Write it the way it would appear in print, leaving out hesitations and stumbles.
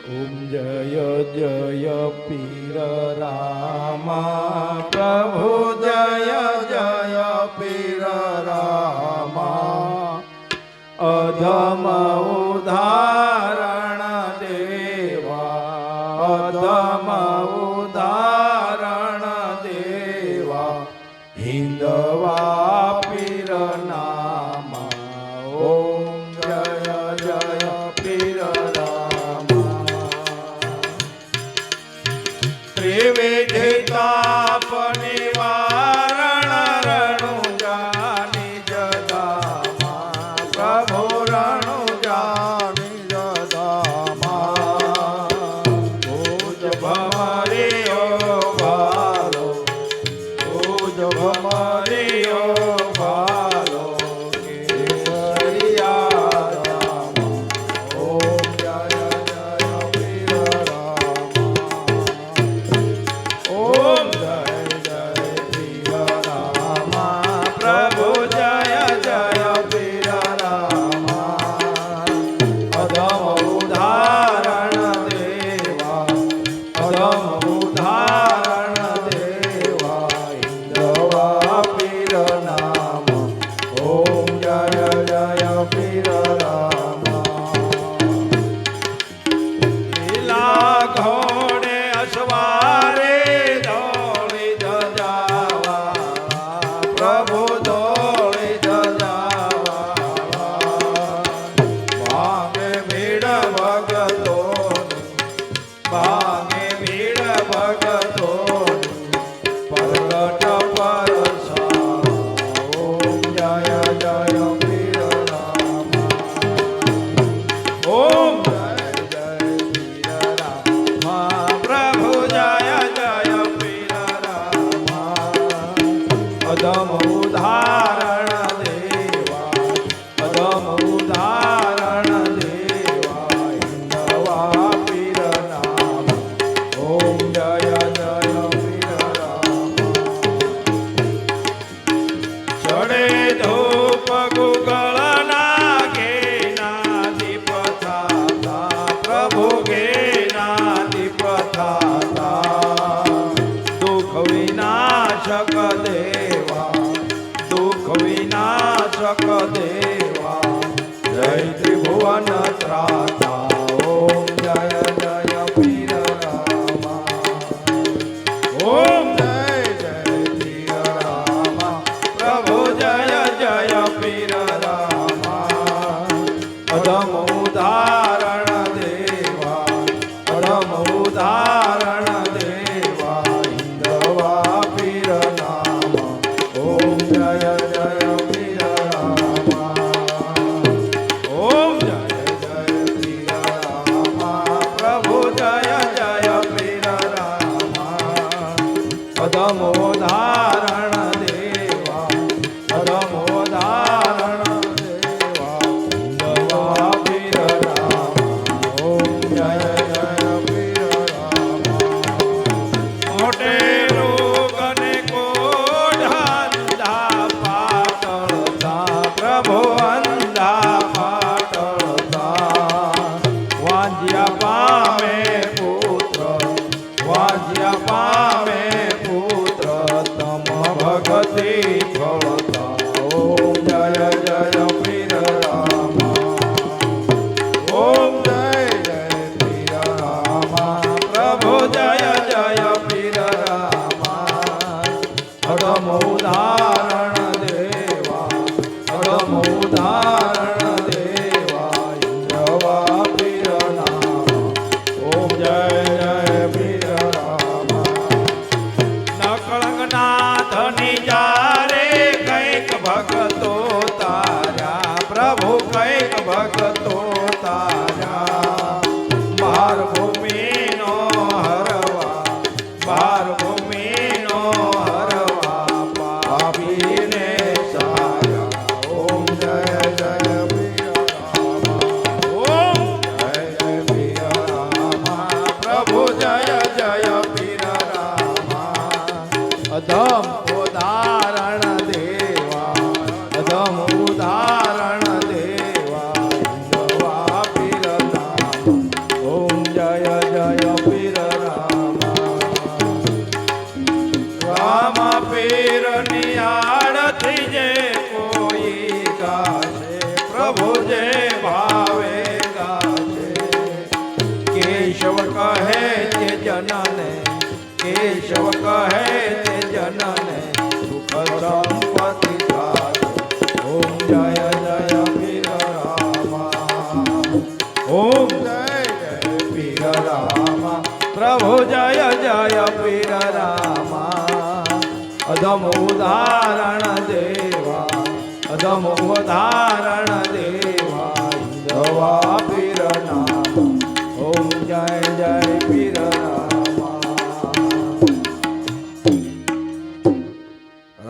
ઓમ જય જય પીર રામા પ્રભુ જય જય પીર રામા અધમ ઉદાહરણ દેવા અધમ ઉદાહરણ દેવા હિંદવા પીર નામા ઓમ જય જય પીર ત્રિવિધિતાપ નિવારણ રણુજા નિજ ધામા પ્રભુ રણુજા નિજ ધામા ભુજ ભમરિયો ભાલો ભુજ ભમરિયો ભાલો કેસરિયા રામા ઓમ જય જય પીર ઓમ જય જય પીર રામા પ્રભુ જય જય પીર રામા અધમ ઉદાહરણ દેવા અધમ ઉદાહરણ દેવા ઇન્દ્રવા પીર નામ ઓમ જય જય પીર રામા લીલા ઘોડે અસવારે પ્રભુ દોડી જજાવા ભાગે ભીડ ભગતો ભાગે ભીડ ભગતો પ્રગટ પરસા ઓમ જય જય પીર રામા ઓમ જય જય પીર રામા પ્રભુ જય જય પીર રામા અધમ ઉદાહરણ દેવા અધમ ઉદાહરણ દેવા ઇન્દ્રવા પીર નામ ઓમ જય જય પીર રામા ચડે ધૂપ ગુગળ નાગે ના દીપ થાતા પ્રભુ ગે ના દીપ થાતા દુઃખ વિનાશક દેવા દુઃખ વિનાશક દેવા જય ત્રિભુવન ત્રાતા ઓમ જય જય પીર રામા ઓમ જય જય પીર રામા પ્રભુ જય જય પીર રામા અધમ ઉદાહરણ દેવા અધમ ઉદાહરણ દેવા ઇન્દ્રવા પીર નામ ઓમ જય જય પીર રામા ઓમ જય જય પીર રામા પ્રભુ જય જય પીર રામા અધમ ઉદાહરણ દેવા અધમ ઉદાહરણ દેવા ઇન્દ્રવા પીર રામા ઓમ જય જય પીર રામા મોટે રોગ ને કોઢા પાટળતા પ્રભુ અંધા પાટળતા વાંજ્યા પામે પુત્ર વાંજ્યા પામે પુત્ર તમ ભગતિ ફળતા ઓમ જય જય પીર રામા ઓમ જય જય પીર રામા પ્રભુ જય જય પીર રામા અધમ ઉદાહરણ દેવા અધમ ઉદાહરણ દેવા ઇન્દ્રવા પીર નામ ઓમ જય જય પીર રામા નકળંગનાથની જારે કૈક ભગતો તાર્યા પ્રભુ કૈક ભગતો તાર્યા બાર ભૂમિનો હરવા બાર ભૂમિનો હરવા પાપીને સાયા ઓમ જય જય પીર રામા ઓમ જય જય પીર રામા પ્રભુ જય જય પીર રામા અધમ ઉદાહરણ દેવા અધમ ઉદાહરણ દેવા ઇન્દ્રવા પીર નામ ઓમ જય ભાવે ગાશે કેશવ કહે તે જનને કેશવ કહે તે જનને સુખ સંપત્તિ થાય ઓમ જય જય પીર રામા ઓમ જય જય પીર રામા પ્રભુ જય જય પીર રામા અધમ ઉદાહરણ દેવા અધમ ઉદાહરણ દેવા દવા